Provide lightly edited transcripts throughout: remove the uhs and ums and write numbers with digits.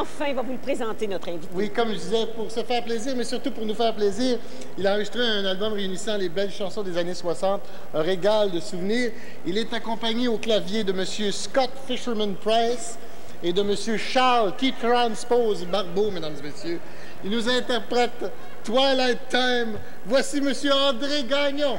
enfin va vous le présenter, notre invité. Oui, comme je disais, pour se faire plaisir, mais surtout pour nous faire plaisir, il a enregistré un album réunissant les belles chansons des années 60, un régal de souvenirs. Il est accompagné au clavier de M. Scott Fisherman Price et de M. Charles qui transpose Barbeau, mesdames et messieurs. Il nous interprète Twilight Time. Voici M. André Gagnon.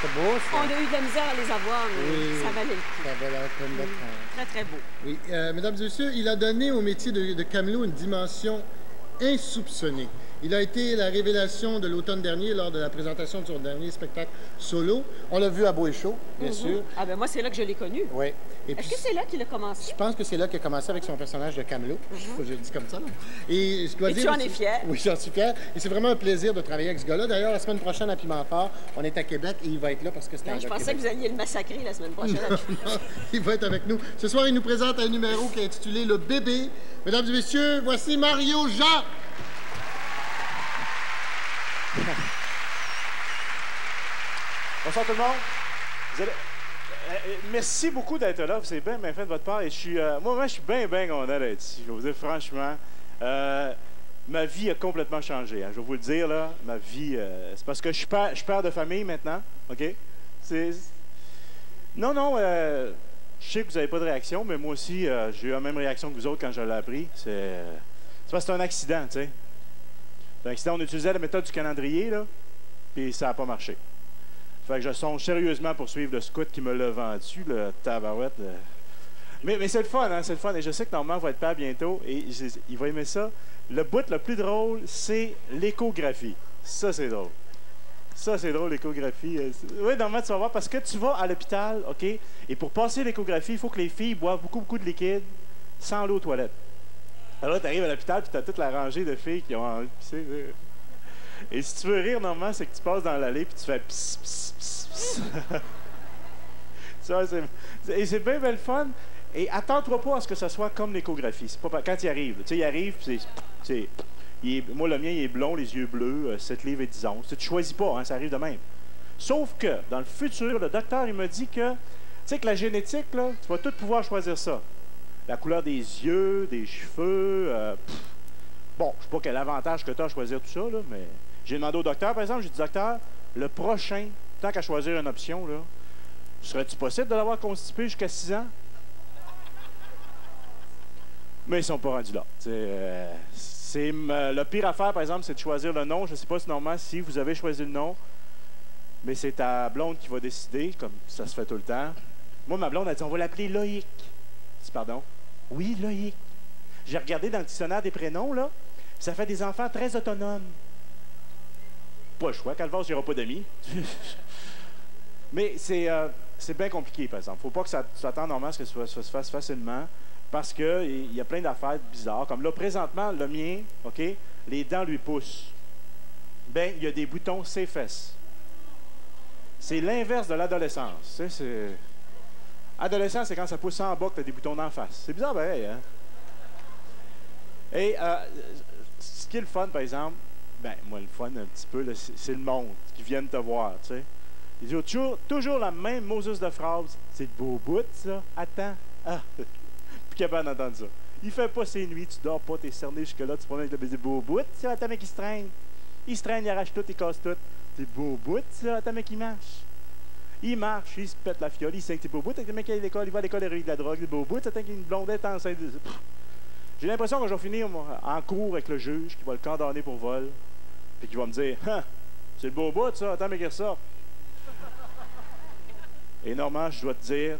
C'est beau, ça. On a eu de la misère à les avoir, mais oui, ça valait le coup. Ça valait la peine d'être. Très, très beau. Oui. Mesdames et messieurs, il a donné au métier de camelot une dimension insoupçonné. Il a été la révélation de l'automne dernier lors de la présentation de son dernier spectacle solo. On l'a vu à Beau et Chaud, bien sûr. Ah ben moi, c'est là que je l'ai connu. Oui. Est-ce que c'est là qu'il a commencé? Je pense que c'est là qu'il a commencé avec son personnage de Camelot. Je le dis comme ça. Là. Et je dois dire, tu en es fier? Oui, j'en suis fier. Et c'est vraiment un plaisir de travailler avec ce gars-là. D'ailleurs, la semaine prochaine à Piment-Fort, on est à Québec et il va être là parce que c'est un Je pensais que vous alliez le massacrer la semaine prochaine. Non, il va être avec nous. Ce soir, il nous présente un numéro qui est intitulé Le Bébé. Mesdames et messieurs, voici Mario Jean. Bonsoir tout le monde. Merci beaucoup d'être là. C'est bien fait de votre part. Et je suis, moi, je suis bien content d'être ici. Je vais vous dire franchement, ma vie a complètement changé. Hein. Je vais vous le dire, là. Ma vie, c'est parce que je suis père de famille maintenant. OK? Non, je sais que vous n'avez pas de réaction, mais moi aussi, j'ai eu la même réaction que vous autres quand je l'ai appris. C'est parce que c'est un accident, tu sais. C'est un accident. On utilisait la méthode du calendrier, là, puis ça n'a pas marché. Fait que je songe sérieusement pour suivre le scout qui me l'a vendu, le tabarouette. Mais c'est le fun, hein, c'est le fun. Et je sais que Normand va être père bientôt et il va aimer ça. Le bout le plus drôle, c'est l'échographie. Ça, c'est drôle. Ça, c'est drôle, l'échographie. Oui, Normand, tu vas voir, parce que tu vas à l'hôpital, OK? Et pour passer l'échographie, il faut que les filles boivent beaucoup de liquide sans l'eau aux toilettes. Alors là, tu arrives à l'hôpital puis tu as toute la rangée de filles qui ont envie de pisser. Et si tu veux rire, normalement, c'est que tu passes dans l'allée puis tu fais pss, pss, pss, pss. Et c'est bien le fun. Et attends-toi pas à ce que ça soit comme l'échographie. C'est pas quand il arrive. Tu sais, il arrive, moi, le mien, il est blond, les yeux bleus, 7 livres et 10 onces. Tu choisis pas, hein, ça arrive de même. Sauf que, dans le futur, le docteur, il me dit que, tu sais, que la génétique, là, tu vas tout pouvoir choisir ça. La couleur des yeux, des cheveux, bon, je sais pas quel avantage que tu as à choisir tout ça, là, mais j'ai demandé au docteur, par exemple, j'ai dit, docteur, le prochain, tant qu'à choisir une option, là, serait-il possible de l'avoir constipé jusqu'à 6 ans? Mais ils sont pas rendus là. Le pire affaire, par exemple, c'est de choisir le nom. Je ne sais pas si normalement, si vous avez choisi le nom, mais c'est ta blonde qui va décider, comme ça se fait tout le temps. Moi, ma blonde a dit, on va l'appeler Loïc. Je dis, pardon? Oui, Loïc. J'ai regardé dans le dictionnaire des prénoms, là. Ça fait des enfants très autonomes. Pas le choix, Calvas, il n'y aura pas d'amis. Mais c'est bien compliqué, par exemple. Il ne faut pas que ça attende normalement à ce que ça se fasse facilement, parce qu'il y a plein d'affaires bizarres. Comme là, présentement, le mien, OK, les dents lui poussent. Bien, il y a des boutons ses fesses. C'est l'inverse de l'adolescence. Adolescence, c'est quand ça pousse en bas que tu as des boutons d'en face. C'est bizarre, pareil, hein? Et ce qui est le fun, par exemple, ben moi, le fun, un petit peu, c'est le monde qui viennent te voir, tu sais. Ils disent toujours la même Moses de phrase. C'est beau bout, ça. Attends. Ah, plus capable d'entendre ça. Il fait pas ses nuits, tu dors pas, t'es cerné jusque-là, tu prends avec le baiser beau bout, ça. Attends, mec, il se traîne. Il se traîne, il arrache tout, il casse tout. C'est beau bout, ça. Attends, mec, il marche. Il marche, il se pète la fiole, il sait que t'es beau bout. T'as le mec qui est à l'école, il va à l'école, il de la drogue, c'est beau bout. Attends, qu'il y a une blondette enceinte. J'ai l'impression que je vais finir en cours avec le juge qui va le condamner pour vol. Puis qui va me dire, ah, c'est le beau bout, ça. Attends, mais qu'il ressort. Et normalement, je dois te dire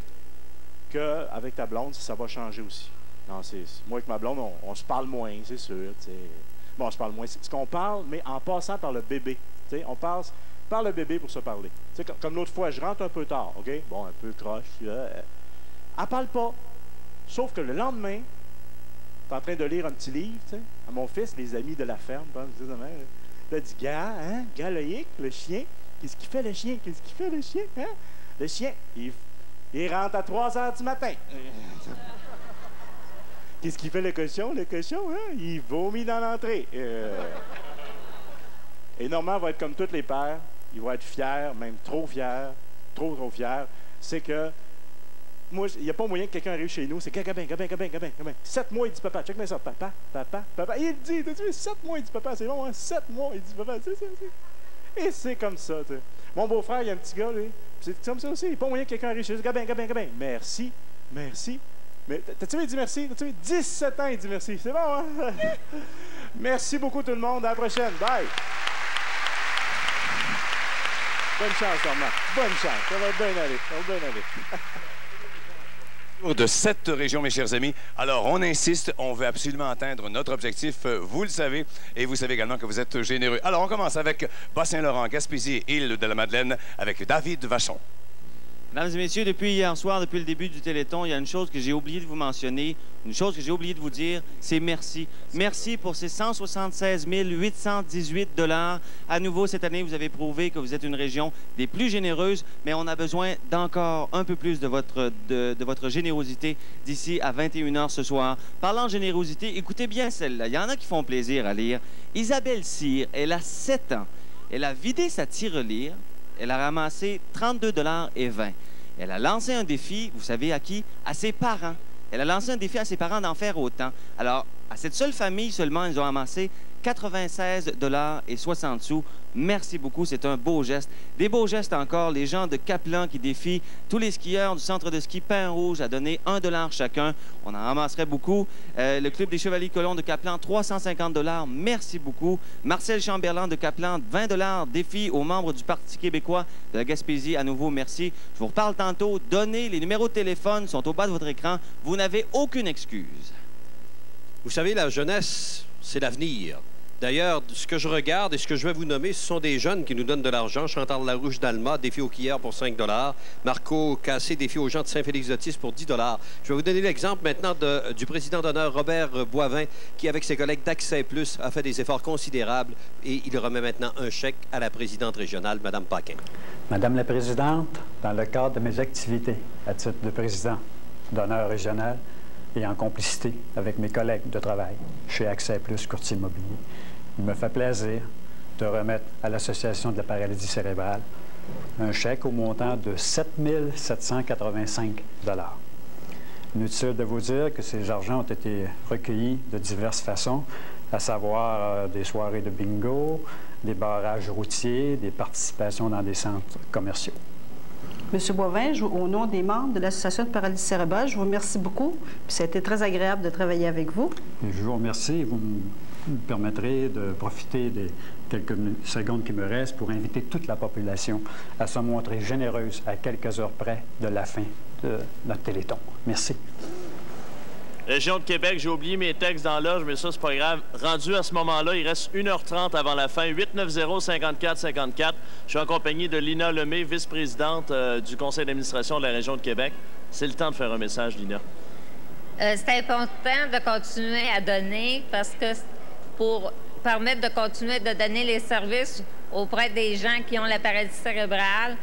qu'avec ta blonde, ça va changer aussi. Non, moi, avec ma blonde, on se parle moins, c'est sûr. T'sais. Bon, on se parle moins. C'est ce qu'on parle, mais en passant par le bébé. T'sais, on passe par le bébé pour se parler. T'sais, comme l'autre fois, je rentre un peu tard, OK? Bon, un peu croche. Elle parle pas. Sauf que le lendemain, tu es en train de lire un petit livre, tu sais, à mon fils, Les Amis de la ferme, il a dit, gars, hein, gars Loïc, le chien, qu'est-ce qu'il fait le chien? Qu'est-ce qu'il fait le chien? Hein? Le chien, il rentre à 3 heures du matin. Qu'est-ce qu'il fait le cochon? Le cochon, hein? Il vomit dans l'entrée. Et Normand va être comme tous les pères, il va être fier, même trop fier, trop fier. C'est que moi, il n'y a pas moyen que quelqu'un arrive chez nous, c'est Gabin. 7 mois, il dit papa, check-moi ça, papa. Il dit, t'as vu, 7 mois, il dit papa, c'est bon, hein? 7 mois, il dit papa, c'est. Et c'est comme ça, tu sais. Mon beau-frère, il y a un petit gars, lui, c'est comme ça aussi. Il n'y a pas moyen que quelqu'un arrive chez nous, Gabin. Merci. Mais t'as-tu vu, il dit merci? T'as-tu vu, 17 ans, il dit merci. C'est bon, hein? Merci beaucoup, tout le monde. À la prochaine. Bye. Bonne chance, Normand. Bonne chance. Ça va bien aller. de cette région, mes chers amis. Alors, on insiste, on veut absolument atteindre notre objectif, vous le savez, et vous savez également que vous êtes généreux. Alors, on commence avec Bas-Saint-Laurent, Gaspésie, Île-de-la-Madeleine, avec David Vachon. Mesdames et messieurs, depuis hier soir, depuis le début du Téléthon, il y a une chose que j'ai oublié de vous mentionner, une chose que j'ai oublié de vous dire, c'est merci. Merci pour ces 176 818 $. À nouveau, cette année, vous avez prouvé que vous êtes une région des plus généreuses, mais on a besoin d'encore un peu plus de votre générosité d'ici à 21 h ce soir. Parlant de générosité, écoutez bien celle-là. Il y en a qui font plaisir à lire. Isabelle Cyr, elle a 7 ans. Elle a vidé sa tirelire. Elle a ramassé 32,20 $. Elle a lancé un défi, vous savez à qui? À ses parents. Elle a lancé un défi à ses parents d'en faire autant. Alors, à cette seule famille seulement, ils ont amassé 96,60 $. Merci beaucoup, c'est un beau geste. Des beaux gestes encore, les gens de Caplan qui défient tous les skieurs du centre de ski Pin-Rouge à donner 1 $ chacun. On en ramasserait beaucoup. Le Club des Chevaliers Colons de Caplan, 350 $. Merci beaucoup. Marcel Chamberlain de Caplan, 20 $. Défi aux membres du Parti québécois de la Gaspésie. À nouveau, merci. Je vous reparle tantôt. Donnez, les numéros de téléphone sont au bas de votre écran. Vous n'avez aucune excuse. Vous savez, la jeunesse, c'est l'avenir. D'ailleurs, ce que je regarde et ce que je vais vous nommer, ce sont des jeunes qui nous donnent de l'argent. Chantal Larouche d'Alma, défi au quilleur pour 5 $. Marco Cassé, défi aux gens de Saint-Félix-d'Otis pour 10 $. Je vais vous donner l'exemple maintenant du président d'honneur Robert Boivin, qui, avec ses collègues d'Accès Plus, a fait des efforts considérables et il remet maintenant un chèque à la présidente régionale, Mme Paquin. Madame la Présidente, dans le cadre de mes activités à titre de président d'honneur régional et en complicité avec mes collègues de travail chez Accès Plus Courtier Immobilier, il me fait plaisir de remettre à l'Association de la paralysie cérébrale un chèque au montant de 7 785 $. Inutile de vous dire que ces argents ont été recueillis de diverses façons, à savoir des soirées de bingo, des barrages routiers, des participations dans des centres commerciaux. Monsieur Boivin, au nom des membres de l'Association de paralysie cérébrale, je vous remercie beaucoup. Puis ça a été très agréable de travailler avec vous. Et je vous remercie. Vous me permettrez de profiter des quelques secondes qui me restent pour inviter toute la population à se montrer généreuse à quelques heures près de la fin de notre Téléthon. Merci. Région de Québec, j'ai oublié mes textes dans l'âge, mais ça, c'est pas grave. Rendu à ce moment-là, il reste 1 h 30 avant la fin. 890-54-54. Je suis en compagnie de Lina Lemay, vice-présidente du conseil d'administration de la Région de Québec. C'est le temps de faire un message, Lina. C'est important de continuer à donner parce que pour permettre de continuer de donner les services auprès des gens qui ont la paralysie cérébrale,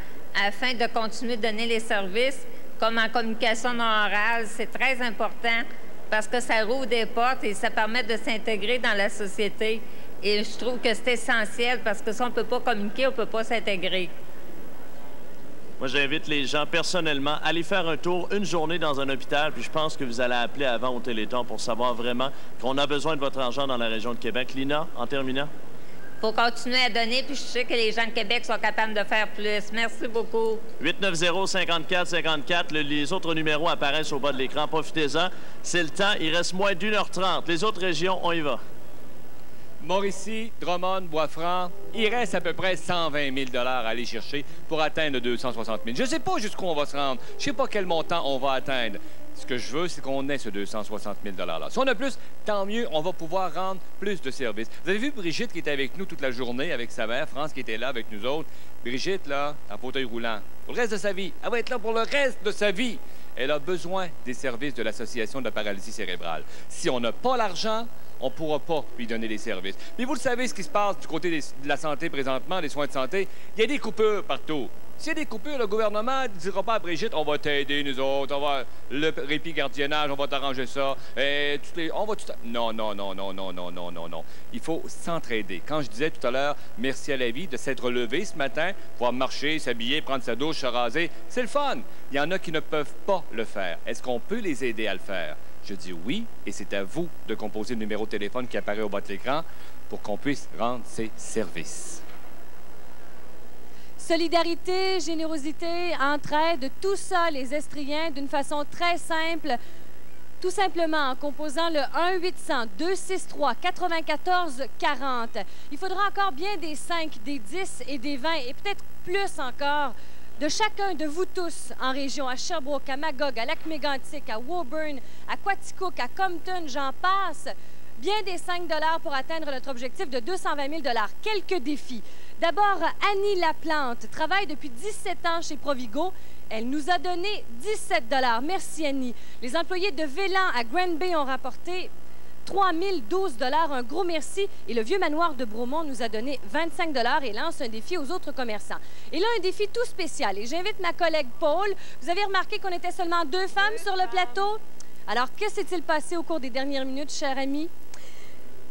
afin de continuer de donner les services, comme en communication non orale, c'est très important parce que ça rouvre des portes et ça permet de s'intégrer dans la société. Et je trouve que c'est essentiel parce que si on ne peut pas communiquer, on ne peut pas s'intégrer. Moi, j'invite les gens personnellement à aller faire un tour une journée dans un hôpital, puis je pense que vous allez appeler avant au Téléthon pour savoir vraiment qu'on a besoin de votre argent dans la région de Québec. Lina, en terminant? Il faut continuer à donner, puis je sais que les gens de Québec sont capables de faire plus. Merci beaucoup. 890-54-54. Les autres numéros apparaissent au bas de l'écran. Profitez-en. C'est le temps. Il reste moins d'1 h 30. Les autres régions, on y va. Mauricie, Drummond, Bois-Franc, il reste à peu près 120 000 $ à aller chercher pour atteindre 260 000. Je ne sais pas jusqu'où on va se rendre. Je ne sais pas quel montant on va atteindre. Ce que je veux, c'est qu'on ait ce 260 000 $-là. Si on a plus, tant mieux, on va pouvoir rendre plus de services. Vous avez vu Brigitte qui était avec nous toute la journée, avec sa mère, France qui était là avec nous autres. Brigitte, là, en fauteuil roulant, pour le reste de sa vie. Elle va être là pour le reste de sa vie. Elle a besoin des services de l'Association de la paralysie cérébrale. Si on n'a pas l'argent, on ne pourra pas lui donner des services. Mais vous le savez, ce qui se passe du côté de la santé présentement, des soins de santé, il y a des coupures partout. S'il y a des coupures, le gouvernement ne dira pas à Brigitte, on va t'aider, nous autres, on va le répit gardiennage, on va t'arranger ça, et on va tout... Non, non, non, non, non, non, non, non, non. Il faut s'entraider. Quand je disais tout à l'heure, merci à la vie de s'être levé ce matin, pouvoir marcher, s'habiller, prendre sa douche, se raser, c'est le fun. Il y en a qui ne peuvent pas le faire. Est-ce qu'on peut les aider à le faire? Je dis oui, et c'est à vous de composer le numéro de téléphone qui apparaît au bas de l'écran pour qu'on puisse rendre ces services. Solidarité, générosité, entraide, tout ça, les Estriens, d'une façon très simple, tout simplement en composant le 1-800-263-94-40. Il faudra encore bien des 5, des 10 et des 20, et peut-être plus encore. de chacun de vous tous en région, à Sherbrooke, à Magog, à Lac-Mégantic, à Woburn, à Quaticook, à Compton, j'en passe, bien des 5 $ pour atteindre notre objectif de 220 000 $. Quelques défis. D'abord, Annie Laplante travaille depuis 17 ans chez Provigo. Elle nous a donné 17 $. Merci, Annie. Les employés de Vélan à Grand Bay ont rapporté 3 012 $. Un gros merci. Et le Vieux Manoir de Bromont nous a donné 25 $ et lance un défi aux autres commerçants. Et là, un défi tout spécial. Et j'invite ma collègue Paul. Vous avez remarqué qu'on était seulement 2 femmes sur le plateau? Alors, que s'est-il passé au cours des dernières minutes, cher ami?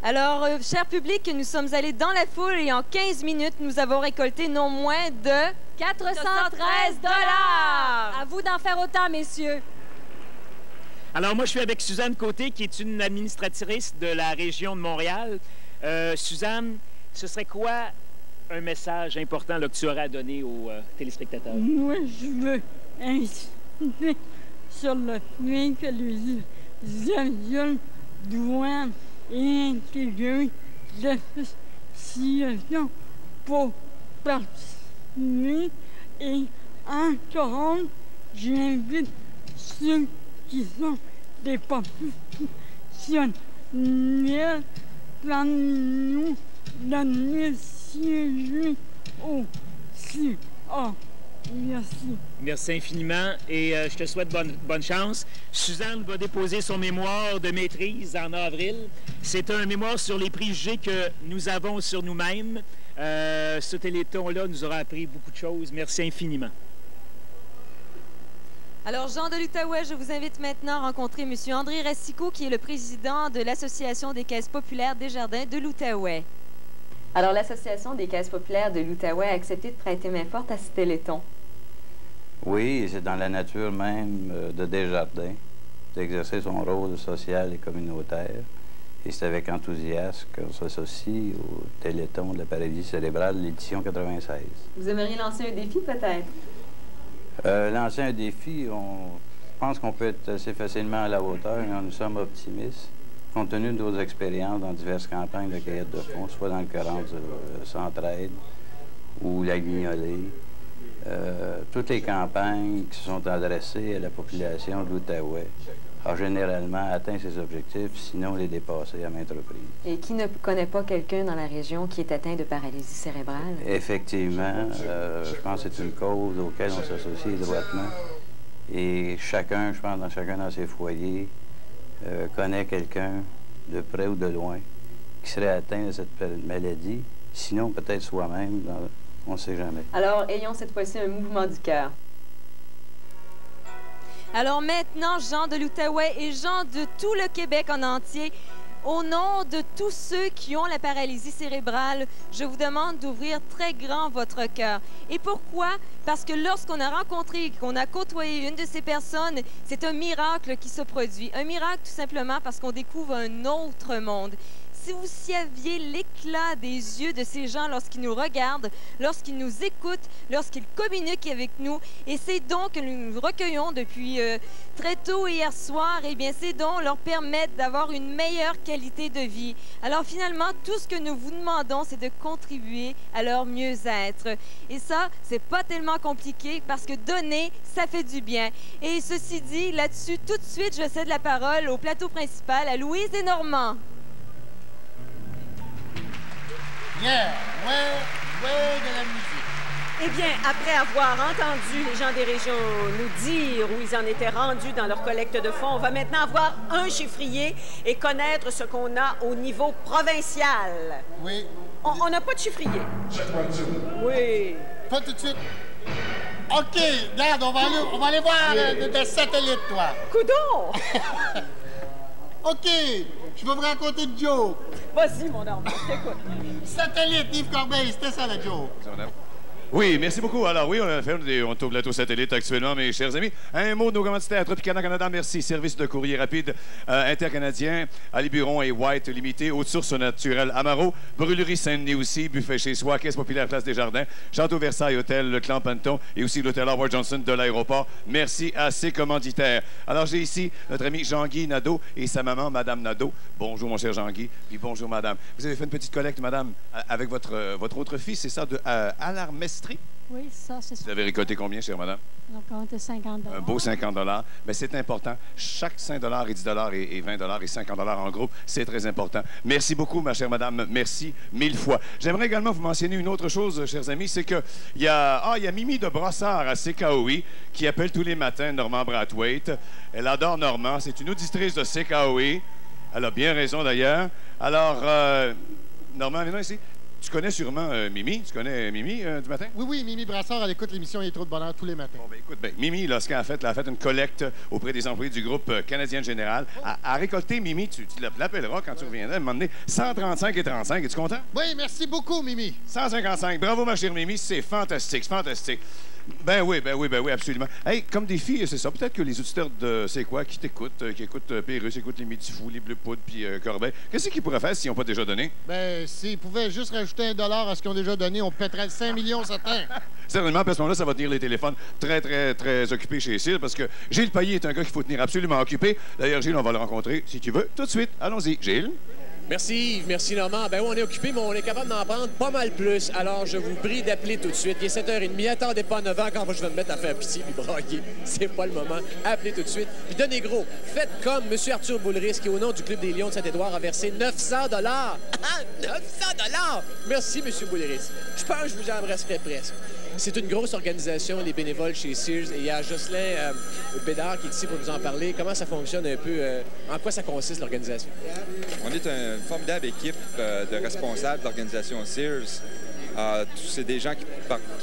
Alors, cher public, nous sommes allés dans la foule et en 15 minutes, nous avons récolté non moins de 413 $. À vous d'en faire autant, messieurs. Alors, moi, je suis avec Suzanne Côté, qui est une administratrice de la région de Montréal. Suzanne, ce serait quoi un message important là, que tu aurais à donner aux téléspectateurs? Moi, je veux insister sur le fait que les avions doivent intégrer l'association pour participer. Et encore, j'invite ceux qui sont des professionnels parmi nous de siéger au CA. Merci. Merci infiniment et je te souhaite bonne chance. Suzanne va déposer son mémoire de maîtrise en avril. C'est un mémoire sur les préjugés que nous avons sur nous-mêmes. Ce téléthon-là nous aura appris beaucoup de choses. Merci infiniment. Alors, Jean de l'Outaouais, je vous invite maintenant à rencontrer M. André Racicot, qui est le président de l'Association des caisses populaires Desjardins de l'Outaouais. Alors, l'Association des caisses populaires de l'Outaouais a accepté de prêter main forte à ce téléthon. Oui, c'est dans la nature même de Desjardins d'exercer son rôle social et communautaire. Et c'est avec enthousiasme qu'on s'associe au téléthon de la paralysie cérébrale, l'édition 96. Vous aimeriez lancer un défi, peut-être? Lancer un défi, je pense qu'on peut être assez facilement à la hauteur, mais nous sommes optimistes. Compte tenu de nos expériences dans diverses campagnes de cueillette de fonds, soit dans le courant de Centraide ou la Guignolée, toutes les campagnes qui se sont adressées à la population de l'Outaouais ont généralement atteint ses objectifs, sinon les dépassé à maintes reprises. Et qui ne connaît pas quelqu'un dans la région qui est atteint de paralysie cérébrale? Effectivement, je pense que c'est une cause auquel on s'associe étroitement. Et chacun, je pense, chacun dans ses foyers, connaît quelqu'un, de près ou de loin, qui serait atteint de cette maladie. Sinon, peut-être soi-même, on ne sait jamais. Alors, ayons cette fois-ci un mouvement du cœur. Alors maintenant, Jean de l'Outaouais et Jean de tout le Québec en entier, au nom de tous ceux qui ont la paralysie cérébrale, je vous demande d'ouvrir très grand votre cœur. Et pourquoi? Parce que lorsqu'on a rencontré, qu'on a côtoyé une de ces personnes, c'est un miracle qui se produit. Un miracle tout simplement parce qu'on découvre un autre monde. Si vous saviez l'éclat des yeux de ces gens lorsqu'ils nous regardent, lorsqu'ils nous écoutent, lorsqu'ils communiquent avec nous, et ces dons que nous recueillons depuis très tôt hier soir, eh bien ces dons leur permettent d'avoir une meilleure qualité de vie. Alors finalement, tout ce que nous vous demandons, c'est de contribuer à leur mieux-être. Et ça, c'est pas tellement compliqué parce que donner, ça fait du bien. Et ceci dit, là-dessus, tout de suite, je cède la parole au plateau principal à Louise et Normand. Yeah, ouais, de la musique. Eh bien, après avoir entendu les gens des régions nous dire où ils en étaient rendus dans leur collecte de fonds, on va maintenant avoir un chiffrier et connaître ce qu'on a au niveau provincial. Oui. On n'a pas de chiffrier. Oui. Pas tout de suite. OK, regarde, on va aller voir le satellite, toi. Coudon! OK, je vais vous raconter une joke. Vas-y, mon homme, je t'écoute. Satellite, Yves Corbeil, c'était ça la joke. Oui, merci beaucoup. Alors oui, on a fait on tourne plateau satellite actuellement, mes chers amis. Un mot de nos commanditaires. Tropicana Canada, merci. Service de courrier rapide intercanadien, Aliburon et White Limité, Haute Source naturelle Amaro, Brûlerie Saint-Denis aussi, Buffet chez soi, Caisse populaire Place des Jardins, Château Versailles Hôtel, le Clan Panton et aussi l'Hôtel Howard Johnson de l'aéroport. Merci à ces commanditaires. Alors j'ai ici notre ami Jean-Guy Nadeau et sa maman, Madame Nadeau. Bonjour mon cher Jean-Guy, puis bonjour Madame. Vous avez fait une petite collecte, Madame, avec votre autre fils, c'est ça, de Alarmestrie? Oui, ça, c'est ça. Vous avez récolté combien, chère madame? Donc, on était 50 Un beau 50 $. Mais c'est important. Chaque 5 $ et 10 $ et 20 $ et 50 $ en groupe, c'est très important. Merci beaucoup, ma chère madame. Merci 1000 fois. J'aimerais également vous mentionner une autre chose, chers amis, c'est qu'il y a Mimi de Brossard à CKOI qui appelle tous les matins Normand Brathwaite. Elle adore Normand. C'est une auditrice de CKOI. Elle a bien raison, d'ailleurs. Alors, Normand, viens ici. Tu connais sûrement Mimi. Tu connais Mimi du matin? Oui, oui, Mimi Brassard, elle écoute l'émission Il est trop de bonheur tous les matins. Bon, ben écoute, Mimi, là, ce qu'elle a fait, elle a fait une collecte auprès des employés du groupe canadien général. À récolter, Mimi, tu l'appelleras quand tu reviendras, à un moment donné, 135,35. Es-tu content? Oui, merci beaucoup, Mimi. 155. Bravo, ma chère Mimi. C'est fantastique, fantastique. Ben oui, absolument. Hey, comme défi, c'est ça. Peut-être que les auditeurs de C'est quoi qui t'écoutent, qui écoutent Pérus, écoutent les Midi Fous, les Bleus Poudres, puis Corbeil. Qu'est-ce qu'ils pourraient faire s'ils n'ont pas déjà donné? Ben, s'ils pouvaient juste rajouter $1 à ce qu'ils ont déjà donné, on pèterait 5 millions certains. Certainement, à ce moment-là, ça va tenir les téléphones très occupés chez Cyril, parce que Gilles Payet est un gars qu'il faut tenir absolument occupé. D'ailleurs, Gilles, on va le rencontrer, si tu veux, tout de suite. Allons-y, Gilles. Merci, merci Normand. Ben oui, on est occupé, mais on est capable d'en prendre pas mal plus. Alors, je vous prie d'appeler tout de suite. Il est 7h30. Attendez pas à 9h quand je vais me mettre à faire pitié puis brailler. C'est pas le moment. Appelez tout de suite. Puis donnez gros. Faites comme M. Arthur Boulris, qui, au nom du Club des Lions de Saint-Édouard, a versé 900 $. Ah, 900 $! Merci, M. Boulris. Je pense que je vous embrasserai presque. C'est une grosse organisation, les bénévoles chez Sears. Et il y a Jocelyn Bédard qui est ici pour nous en parler. Comment ça fonctionne un peu? En quoi ça consiste, l'organisation? On est une formidable équipe de responsables de l'organisation Sears. C'est des gens qui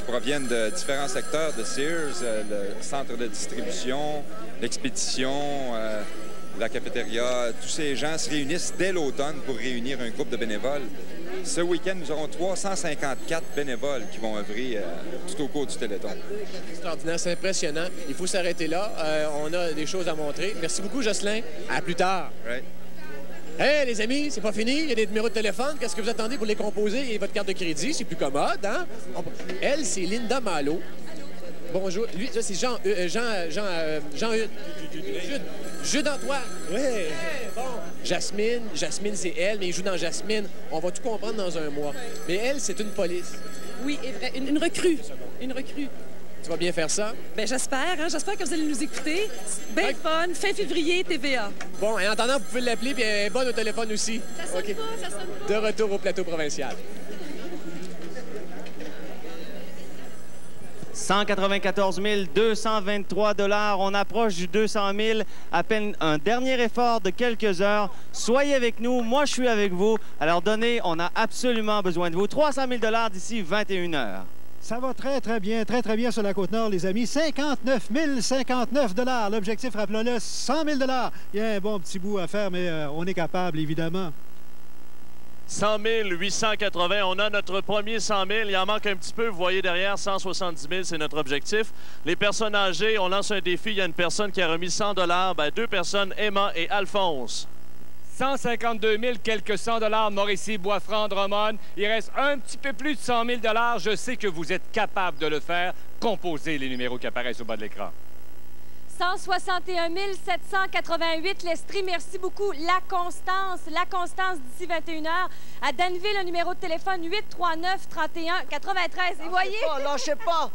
proviennent de différents secteurs de Sears, le centre de distribution, l'expédition, la cafétéria. Tous ces gens se réunissent dès l'automne pour réunir un groupe de bénévoles. Ce week-end, nous aurons 354 bénévoles qui vont œuvrer tout au cours du Téléthon. Extraordinaire, c'est impressionnant. Il faut s'arrêter là. On a des choses à montrer. Merci beaucoup, Jocelyn. À plus tard. Ouais. Hey, les amis, c'est pas fini. Il y a des numéros de téléphone. Qu'est-ce que vous attendez pour les composer? Et votre carte de crédit, c'est plus commode, hein? Elle, c'est Linda Malo. Bonjour. Lui, ça, c'est Jude Antoine. Oui. Bon. Jasmine, c'est elle, mais il joue dans Jasmine. On va tout comprendre dans un mois. Mais elle, c'est une police. Oui, et vrai, une recrue. Une recrue. Tu vas bien faire ça? Bien, j'espère. Hein? J'espère que vous allez nous écouter. Bien fun. Fin février, TVA. Bon, et en attendant, vous pouvez l'appeler, puis elle est bonne au téléphone aussi. Ça sonne pas, ça sonne pas. De retour au plateau provincial. 194 223 $. On approche du 200 000. À peine un dernier effort de quelques heures. Soyez avec nous. Moi, je suis avec vous. Alors, donnez, on a absolument besoin de vous. 300 000 $ d'ici 21 heures. Ça va très bien sur la Côte-Nord, les amis. 59 059 $. L'objectif, rappelons-le, 100 000 $. Il y a un bon petit bout à faire, mais on est capable, évidemment. 100 880. On a notre premier 100 000. Il en manque un petit peu. Vous voyez derrière, 170 000, c'est notre objectif. Les personnes âgées, on lance un défi. Il y a une personne qui a remis 100 $. Ben, deux personnes, Emma et Alphonse. 152 000, quelques 100 $, Mauricie, Boisfranc, Drummond. Il reste un petit peu plus de 100 000 $. Je sais que vous êtes capable de le faire. Composez les numéros qui apparaissent au bas de l'écran. 161 788. L'Estrie, merci beaucoup. La Constance d'ici 21 h. À Danville, un numéro de téléphone 839 31 93. Et voyez... Lâchez pas!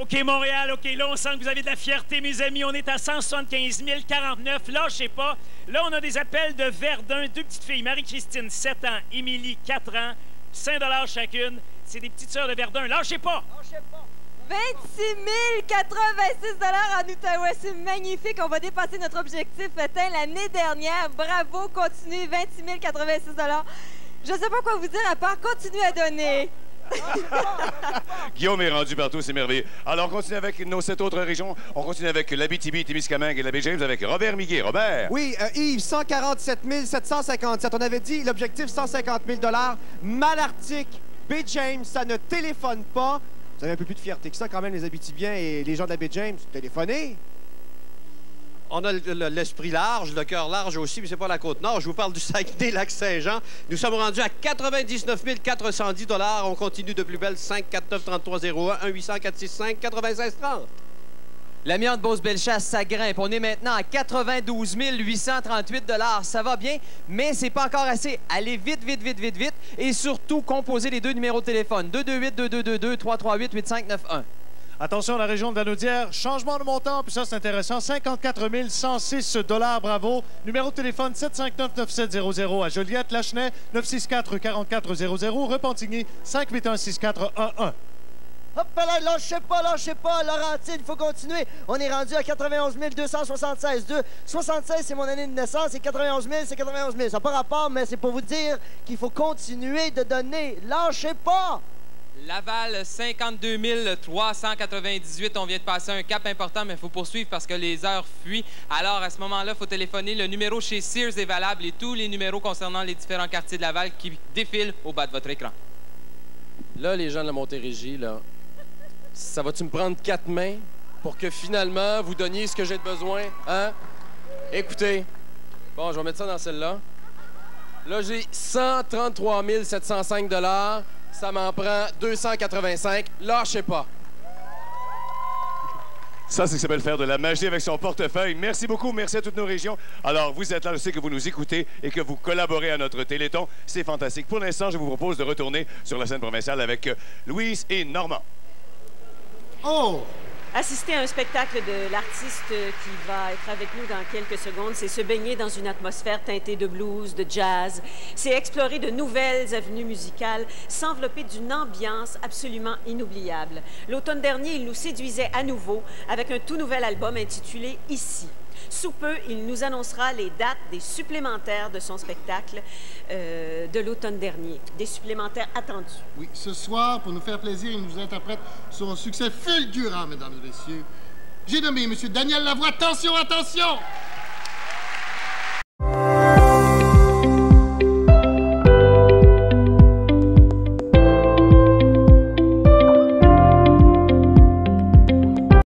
OK, Montréal, OK, là, on sent que vous avez de la fierté, mes amis. On est à 175 049. Lâchez pas. Là, on a des appels de Verdun. Deux petites filles, Marie-Christine, 7 ans, Émilie, 4 ans, 5 $ chacune. C'est des petites sœurs de Verdun. Lâchez pas! Lâchez pas! 26 086 $ en Outaouais. C'est magnifique. On va dépasser notre objectif atteint l'année dernière. Bravo, continuez. 26 086 $. Je ne sais pas quoi vous dire à part continuer à donner. Guillaume est rendu partout, c'est merveilleux. Alors, on continue avec nos 7 autres régions. On continue avec l'Abitibi, Témiscamingue et la Baie-James avec Robert Miguet. Robert! Oui, Yves, 147 757. On avait dit l'objectif 150 000 $. Malartic, Baie-James, ça ne téléphone pas. Vous avez un peu plus de fierté que ça, quand même, les Abitibiens et les gens de la Baie-James. Téléphonez! On a l'esprit large, le cœur large aussi, mais c'est pas la Côte-Nord. Je vous parle du Saguenay-Lac-Saint-Jean. Nous sommes rendus à 99 410 $. On continue de plus belle. 549-3301, 1-800-465-9630. L'amiante Beauce-Bellechasse, ça grimpe. On est maintenant à 92 838 $. Ça va bien, mais c'est pas encore assez. Allez vite, vite, vite, vite, vite. Et surtout, composez les deux numéros de téléphone. 228-2222-338-8591. Attention, la région de la Naudière, changement de montant, puis ça, c'est intéressant. 54 106 $, bravo. Numéro de téléphone 759-9700 à Joliette, Lachenay, 964-4400, Repentigny, 581-6411. Hop là, lâchez pas, Laurentine, il faut continuer. On est rendu à 91 276. 76, c'est mon année de naissance, et 91 000, c'est 91 000. Ça n'a pas rapport, mais c'est pour vous dire qu'il faut continuer de donner. Lâchez pas! Laval, 52 398. On vient de passer un cap important, mais il faut poursuivre parce que les heures fuient. Alors, à ce moment-là, il faut téléphoner. Le numéro chez Sears est valable et tous les numéros concernant les différents quartiers de Laval qui défilent au bas de votre écran. Là, les gens de la Montérégie, là, ça va-tu me prendre 4 mains pour que finalement vous donniez ce que j'ai de besoin? Hein? Écoutez, bon, je vais mettre ça dans celle-là. Là, j'ai 133 705 $. Ça m'en prend 285. Lâchez pas. Ça, c'est ce qui s'appelle faire de la magie avec son portefeuille. Merci beaucoup. Merci à toutes nos régions. Alors, vous êtes là, je sais que vous nous écoutez et que vous collaborez à notre Téléthon. C'est fantastique. Pour l'instant, je vous propose de retourner sur la scène provinciale avec Louise et Normand. Oh! Assister à un spectacle de l'artiste qui va être avec nous dans quelques secondes, c'est se baigner dans une atmosphère teintée de blues, de jazz. C'est explorer de nouvelles avenues musicales, s'envelopper d'une ambiance absolument inoubliable. L'automne dernier, il nous séduisait à nouveau avec un tout nouvel album intitulé « Ici ». Sous peu, il nous annoncera les dates des supplémentaires de son spectacle de l'automne dernier. Des supplémentaires attendus. Oui, ce soir, pour nous faire plaisir, il nous interprète son succès fulgurant, mesdames et messieurs. J'ai nommé M. Daniel Lavoie. Attention, attention!